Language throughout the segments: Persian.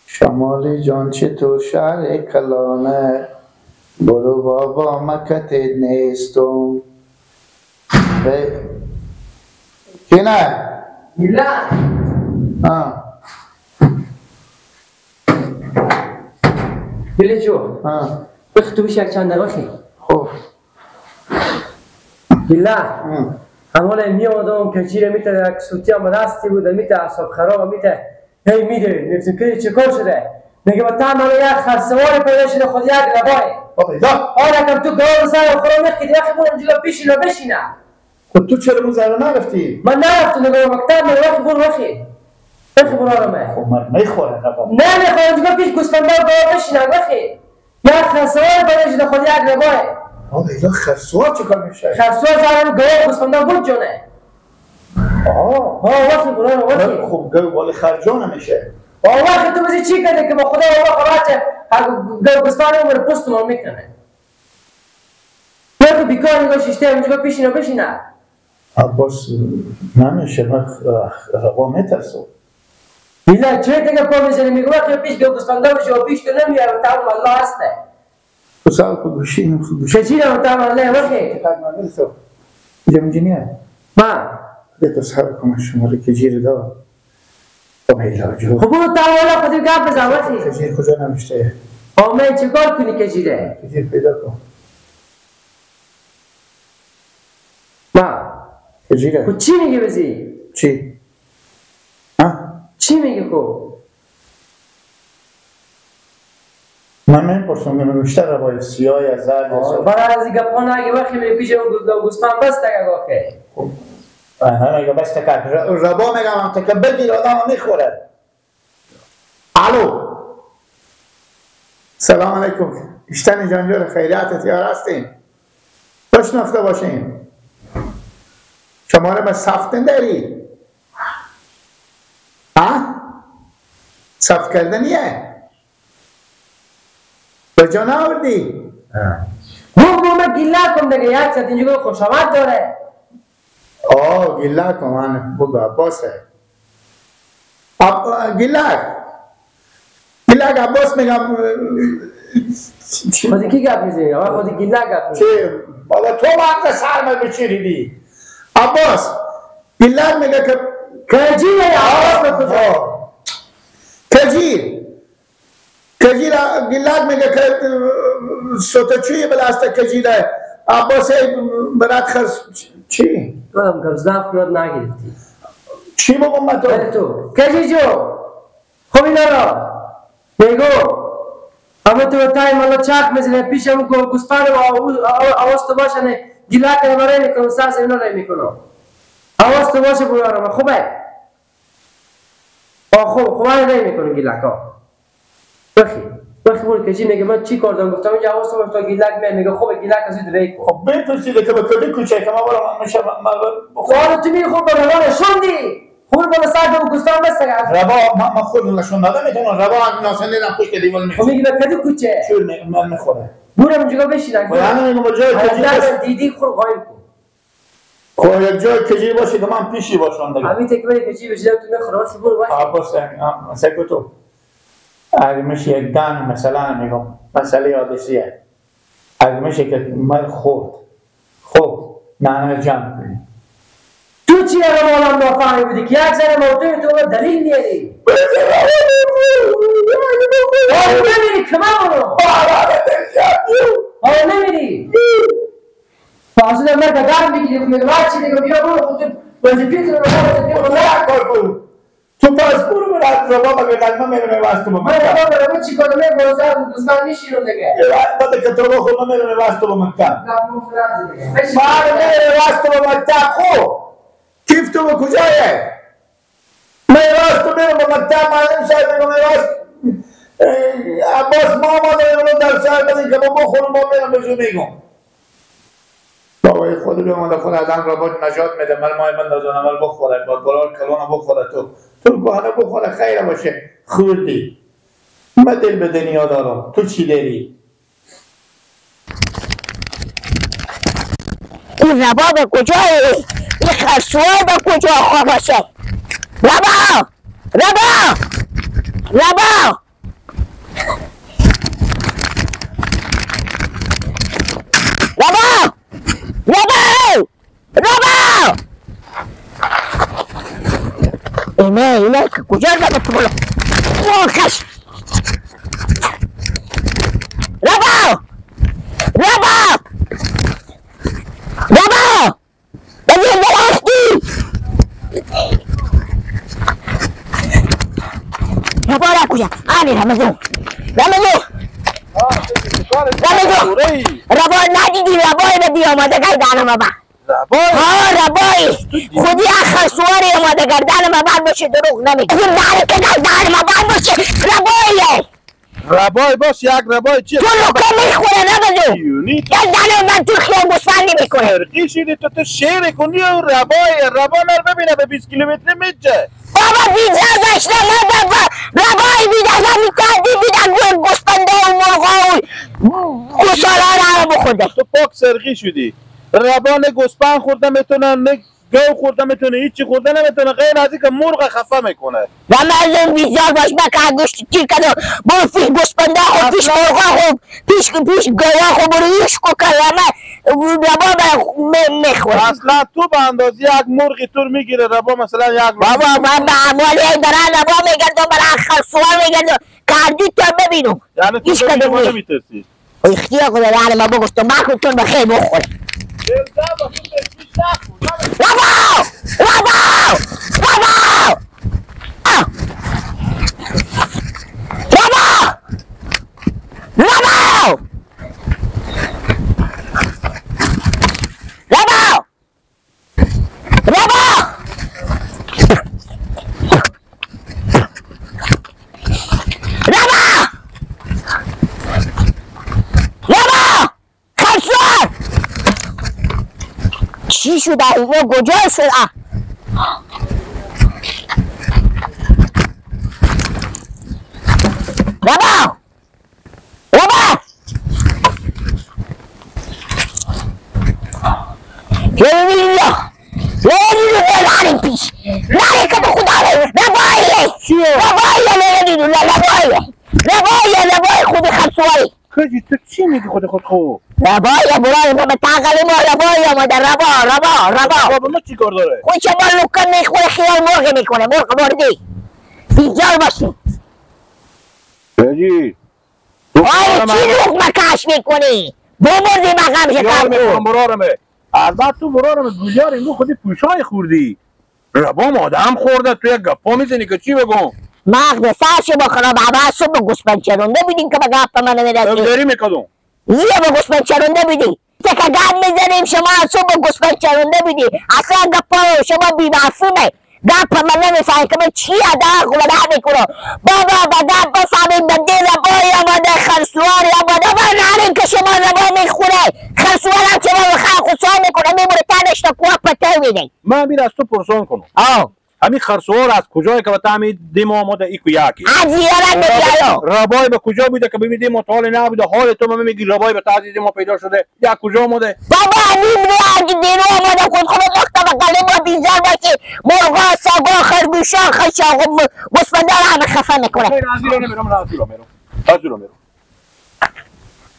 شمالی جان چطور شهر کلانه، برو بابا مکت نیستم. کی نه؟ میلاد بله جو بخی تو بشه یک چند دقیقه. خب میلاد همونه میادم که چیره میته یک سوتی هم دستی بود میته اعصاب خراب میته هی میده نفسم که چه کار شده میگه با تا منو یک خرسوار پیدا شده خود یک لبای آره کم تو گاو سر خورم نخید یخی بونم جلو پیشی رو بشینم. خب تو چرا اون زره نرفتی؟ من نرفتم نگاه مکتب من وقتی بون وقتی بون آرامه. خب من میخوره نبا نه میخوام جلو پیش گوسفندا گاو بشینم وقتی یک خرسوار پیدا شده خود یک لبای. آقا ایلا خرسوار چه کار میشه؟ خرسوار زرم گاو گوسفندا بود جونه. وقتی بون آرام وقتی. خب گاو مال خرجانه میشه. وقتی تو بزی چی کرده که با خدا خبر چه گاو گوسفندا رو پست ما میکنه. تو بیکار نگاه شیشته اینجا پیشینو بشینه. عباس نمیشه من روا میترسم. میلاد چه دیگه پا میزنی میگه وقتی پیش گاو گوسفندا بشه و پیش تو نمیاره و تعلم الله هسته. بسال کو گوشی کجیره و تعلم الله وقتی. تقریبا تو اینجا میجنیه. ما. ده تو سال کم شماره کجیره دار. خب ایلا جو. خب اون تعلم الله خودی گپ بزن وقتی. کجیر کجا نمیشته؟ من چیکار کنی کجیره؟ کجیر پیدا کن. ما. کجیره؟ خب چی میگه بزی؟ چی؟ چی میگه خب؟ من نمیپرسم که نمیشته روای سیاه یا زرد یا سرخ. برای از این گپا نگه وقتی میری پیش اون گوسفند بسته که خب میگه بسته که ربا میگم که بگیر آدم میخوره. الو سلام علیکم. اشتنی جانجور خیریت تیار هستیم. بشنفته باشیم. شماره به صفتن داری؟ صفت کردنیه؟ به جا ناوردی؟ من گیله کن دیگه یک ساعت اینجا خوش آمد داره. گیله کن من بگو عباسه. گیله عباس میگم. خودی کی گپ میزنی؟ خودی گیله گپ میزنی. چه؟ بابا تو وقت سرمه بچیریدی. عباس گیله میگه که کجیره عباس به کجا؟ کجیر گیلک میگه که سوتچوی بلاسته کجیره. عباس برات خرس چی؟ تو هم زنف یاد نگرفتی. چی بگم من تو؟ کجی جو خب اینا را بگو اما تو تای مالا چاک میزنه پیش همون گوسفند آواز تو باشه گیلک رو برای میکنم سرس اینا رو میکنم آواز تو باشه برای خوبه خوب من نمیکنم گیلک ها بخی بود کجی میگه من چی کردم گفتم اینجا آواز تو باشه تا گیلک میگه خوبه گیلک از این ری کن خب بپرسیده که به کدی کوچه که ما برام میشه بخواه تو میگه خوب برای نشوندی خوب بالا سر دو گوسفند بسته ربا من خود نشون دادم میتونم ربا ناسن دیدم پشت دیوار میشه میگه به کدی کوچه چون من میخوره برم اونجا بشینم من میگم با جای کجی دیدی خود قایم کن خب یک جای کجی باشه که من پیشی باشم دیگه همین تکبری کجی بشه تو میخوره واسه برو باشه مثلا تو اگه میشه یک دن مثلا میگم مسئله حادثیه اگه میشه که من خود خب نه جمع کنی تو چی اگه مالا نافهمی بودی که یک سر موضوع تو دلیل میاری نمیری که من برو نمیری فاصله مرد گرم بگیری میگه چی دیگه بیا برو خود وظیفه تو رو تو پس برو برات ربا مگه قدمه میرونه واسطه با من ربا برای چی کنم بازار دوستان میشیرم دیگه بعد که تو رو خود میرونه واسطه با مکتب من میرونه واسطه با مکتب خب کیف تو به کجایه من واسطه میرم با مکتب معلم صاحب میگم واسطه عباس ماما داریم در سر بدین که ما بخورم ما میرم بجو میگم بابای خود بیامده خود آدم را باید نجات میده من مای بندازون عمل بخوره با گلار کلون بخوره تو گوهنه بخوره خیره باشه خوردی من دل به دنیا دارم تو چی داری؟ این ربا به کجا این خرسوار به کجا خواه باشه ربا ربا ربا ربا ربا ربا اینه کجا رفت تو بلو کش ربا ربا ربا ببین درختی ربا را کجا آنی رمزو ربا ندیدی ربای بدی آماده گردن ما با ربای خودی اخر سواری آماده گردن ما بند باشه دروغ نمیگه اون داره که گردن ما بند باشه ربایه ربای باش یک ربای چیه؟ تو لکه میخوره نبزو گردن من تو خیام گسفند نمیکنه فرقی شدی تو شیر کنی و ربا نر ببینه به 20 کیلومتر میجه بابا بیجا داشته نبا ربای بیده نمیکردی بیده گسفنده و مرغا و گساله را بخورده تو پاک سرقی شدی ربان گسپن خورده میتونه نه گو خورده میتونه هیچی خورده نمیتونه غیر از اینکه مرغ خفه میکنه و مردم بیزار باش بکر گوشت تیر کنه برو پیش گسپنده خود پیش مرغا خود پیش گواه خود برو یوش کو کرمه ربا میخوره اصلا تو به اندازی یک مرغی تور میگیره ربا مثلا یک بابا من به اموالی دارن ربا میگردم برای اخر سوال میگردم کردی تو ببینم یعنی تو ببینم نمیترسی اختیار کنه یعنی ما بگوشتم مکرتون بخیر بخوره ربا ربا ربا ربا ربا ربا ربا ربا ربا خرسان چی شده اینو کجا شده ربا ربا لعنی پیش لعنی که تو خدا ربایه ربایه خود خرسواری کجی تو چی میگی خود خود ربایه برای ما به تاقلی ما ربایه ما در ربا بابا ما چی کار داره خود شما لکن میخوره خیال مرغ میکنه مرغ مردی بیجار باشی کجی آی چی لقمه کش میکنی بمردی مقام شکر کن برارمه البته تو برارمه گوجار اینو خودی پوشای خوردی ربا آدم خورده تو یک گپا میزنی که چی بگم مغز سرش بخورم بابا صبح گوسفند چرونده بیدین که به گپ من نمیرسی داری میکدم یه به گوسفند چرونده بیدی تکه گم میزنیم شما صبح گوسفند چرونده بیدی اصلا گپا شما بی‌مفهومه گپ من نمیفهمی که من چی ادا غلط میکنم بابا با گپ بفهمیم به دل ربای آماده خرسواری آماده و نریم که شما ربا میخوره خرسوار هم شما به خلق خسوار میکنه میمونه تنش تا کوه پتر میده من بیر از تو پرسان کنم همین خرسوار از کجایی که به تعمید دیم آماده ایکو یکی از ایران بگیالو ربای به کجا بوده که ببینیم مطال نبوده حال تو من میگی ربای به تعدید ما پیدا شده یا کجا آمده بابا همین رو دیرو آماده خود وقتا و قلب ما بیزار باشی مرغا سگا خرگوشا خشا گوسفنده رو همه خفه میکنه از رو میرم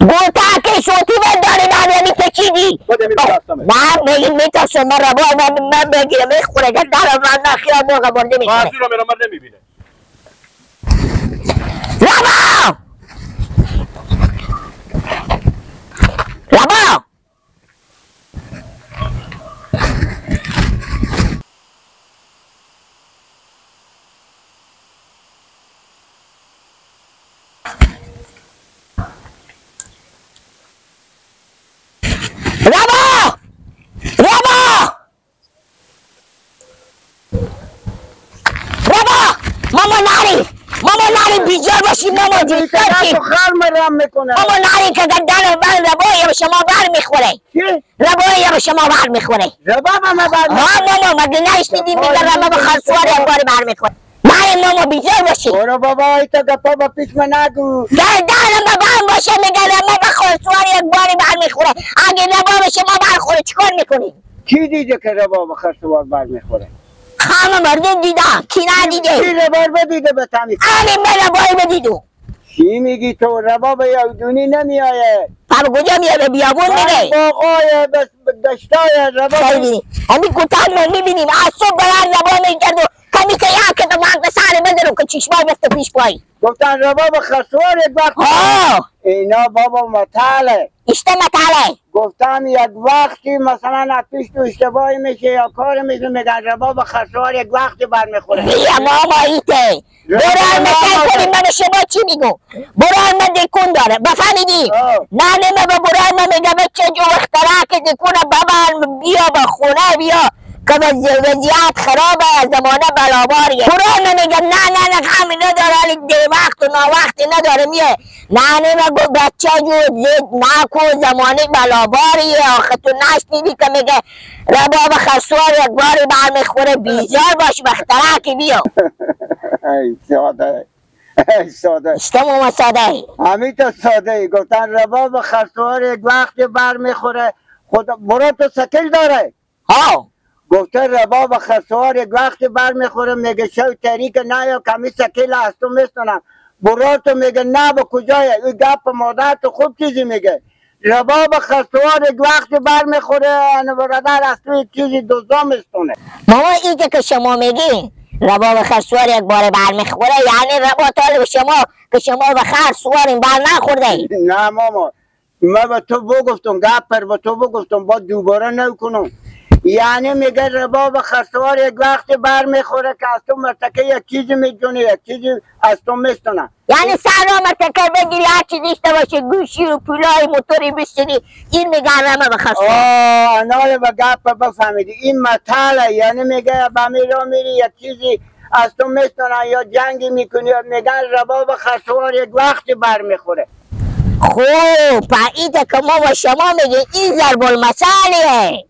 گوتا که شوتی برداری نمیانی پچیدی نه میگیم میترسم من ربای من بگیرم میخوره که درم من خیال مرغا برده میکنه از رو میرم من نمیبینه ربا ربا ربا ربا ربا ماما ناری بیجار باشی ماما جون سرکی خرم میکنه ماما ناری که گردن من ربایی به شما بر میخوره چی؟ ربایی به شما بر میخوره ربا ما بر ماما مگه نشنیدی میگه ربا به خرسوار یکباری بر میخوره نه ماما بیجار باشی برو بابا ایتا گپا با پیش من نگو گردن ما بر باشه میگه ربا به خرسوار یکباری بر میخوره اگه ربا به شما برخوره چیکار میکنی؟ کی دیده که ربا با خرسوار بر میخوره؟ همه مردم دیدن کی ندیده؟ کی رباب بدیده به تمی؟ همین به رباب بدیدو. چی میگی تو؟ رباب یادونی نمیایه. پر کجا میاد؟ به بیابون میره. باقای دشتای رباب. خیلی همین کوتاه ما میبینیم از صبح برن رباب میکرد و کمی که یک که تو من سر بزنم که چشمای بسته پیش پایی. گفتن رباب خسوار یک وقت. اینا بابا مطاله. اشته مطاله. گفتم یک وقتی مثلا نفیش تو اشتباهی میشه یا کار میشه میگن رباب خسوار یک وقتی برمیخوره. بیا ماما ایته. برای مثل کنیم من شما چی میگو؟ برای من دکون داره بفهمیدی؟ نانه من برای من میگه بچه جو اختراع که دکونه ببر بیا به خونه بیا که وضعیت خرابه زمانه بلاباریه. برای من میگه نه همین نداره ولی دی وقت و ناوقتی نداره میه. نانه من گو بچه جو زد نکو زمانه بلاباریه. آخه تو نشنیدی که میگه رباب خسوار یک باری برمیخوره بیزار باش به اختراع که بیا. ای ساده ای ساده اشتمو ساده ای همین تو ساده ای. گفتن رباب خسوار یک وقتی برمیخوره. خدا برا تو سکل داره. ها گفته رباب خسوار یک وقتی برمیخوره میگه شو تریک نه یا کمی سکل از تو میستونم. برا تو میگه نه به کجایه. این گپ مادر تو خوب چیزی میگه. رباب خسوار یک وقتی برمیخوره انا برادر از تو چیزی دوزا میستونه. ماما این که شما میگی رباب خسوار یک بار برمیخوره یعنی رباب طالب شما که شما به خر سوارین بر نخورده. نه ماما من به تو بگفتم گپ پر به تو بگفتم با دوباره نکنم. یعنی میگه رباب خسوار یک وقتی برمیخوره که از تو مرتکه یک چیزی میدونی یک چیزی از تو میستونه. یعنی سر را مرتکه بگیری هر چیزی داشته باشه گوشی و پولای موتوری بشتری این میگن رباب خسوار. انال به گپ بفهمیدی این مطاله. یعنی میگه با میرا میری یک چیزی از تو میستونه یا جنگی میکنی میگن رباب خسوار یک وقتی برمیخوره. خوب پاییده که ما با شما میگه این ضرب المثاله.